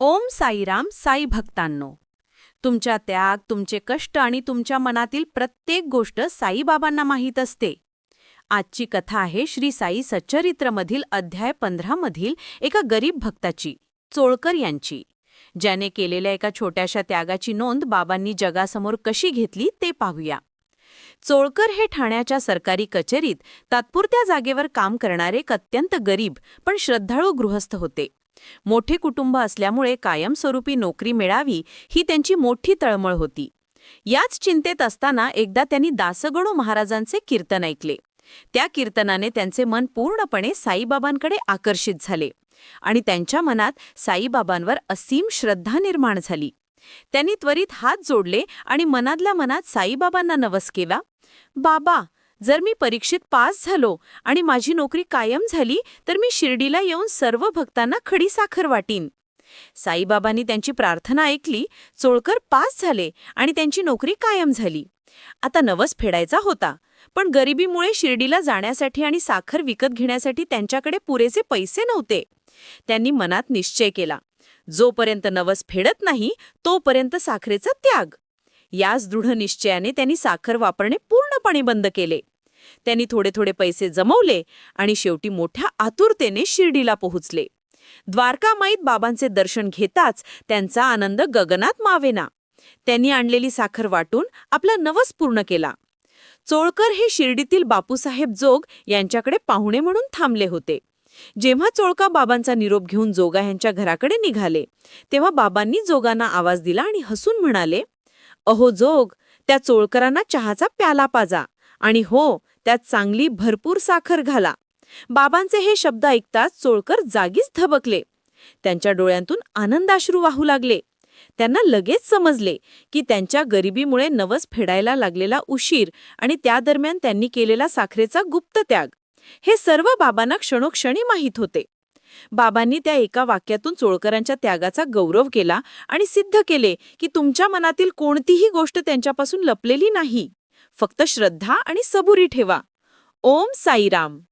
ओम साईराम साई भक्तांनो. तुमच्या त्याग, तुमचे कष्ट आणि तुमच्या मनातील प्रत्येक गोष्ट साईबाबांना माहीत असते. आजची कथा आहे श्री साई सच्चरित्रमधील अध्याय 15 मधील एका गरीब भक्ताची, चोळकर यांची, ज्याने केलेल्या एका छोट्याशा त्यागाची नोंद बाबांनी जगासमोर कशी घेतली ते पाहूया. चोळकर हे ठाण्याच्या सरकारी कचेरीत तात्पुरत्या जागेवर काम करणारे एक अत्यंत गरीब पण श्रद्धाळू गृहस्थ होते. मोठे कुटुंब असल्यामुळे कायमस्वरूपी नोकरी मिळावी ही त्यांची मोठी तळमळ होती. याच चिंतेत असताना एकदा त्यांनी दासगणू महाराजांचे कीर्तन ऐकले. त्या कीर्तनाने त्यांचे मन पूर्णपणे साईबाबांकडे आकर्षित झाले आणि त्यांच्या मनात साईबाबांवर असीम श्रद्धा निर्माण झाली. त्यांनी त्वरित हात जोडले आणि मनातल्या मनात साईबाबांना नवस केला, बाबा, जर मी परीक्षेत पास झालो आणि माझी नोकरी कायम झाली तर मी शिर्डीला येऊन सर्व भक्तांना खडीसाखर वाटीन. साईबाबांनी त्यांची प्रार्थना ऐकली. चोळकर पास झाले आणि त्यांची नोकरी कायम झाली. आता नवस फेडायचा होता, पण गरिबीमुळे शिर्डीला जाण्यासाठी आणि साखर विकत घेण्यासाठी त्यांच्याकडे पुरेसे पैसे नव्हते. त्यांनी मनात निश्चय केला, जोपर्यंत नवस फेडत नाही तोपर्यंत साखरेचा त्याग. याच दृढ निश्चयाने त्यांनी साखर वापरणे पूर्णपणे बंद केले. त्यांनी थोडे थोडे पैसे जमवले आणि शेवटी मोठ्या आतुरतेने शिर्डीला पोहोचले. द्वारकामाईत बाबांचे दर्शन घेताच त्यांचा आनंद गगनात मावेना. त्यांनी आणलेली साखर वाटून आपला नवस पूर्ण केला. चोळकर हे शिर्डीतील बापूसाहेब जोग यांच्याकडे पाहुणे म्हणून थांबले होते. जेव्हा चोळका बाबांचा निरोप घेऊन जोगा यांच्या घराकडे निघाले तेव्हा बाबांनी जोगांना आवाज दिला आणि हसून म्हणाले, अहो जोग, त्या चोळकरांना चहाचा प्याला पाजा आणि हो, त्यात चांगली भरपूर साखर घाला. बाबांचे हे शब्द ऐकताच चोळकर जागीच धबकले. त्यांच्या डोळ्यांतून आनंदाश्रू वाहू लागले. त्यांना लगेच समजले की त्यांच्या गरिबीमुळे नवस फेडायला लागलेला उशीर आणि त्या दरम्यान त्यांनी केलेला साखरेचा गुप्त त्याग हे सर्व बाबांना क्षणोक्षणी माहीत होते. बाबांनी त्या एका वाक्यातून चोळकरांच्या त्यागाचा गौरव केला आणि सिद्ध केले की तुमच्या मनातील कोणतीही गोष्ट त्यांच्यापासून लपलेली नाही. फक्त श्रद्धा आणि सबुरी ठेवा. ओम साईराम.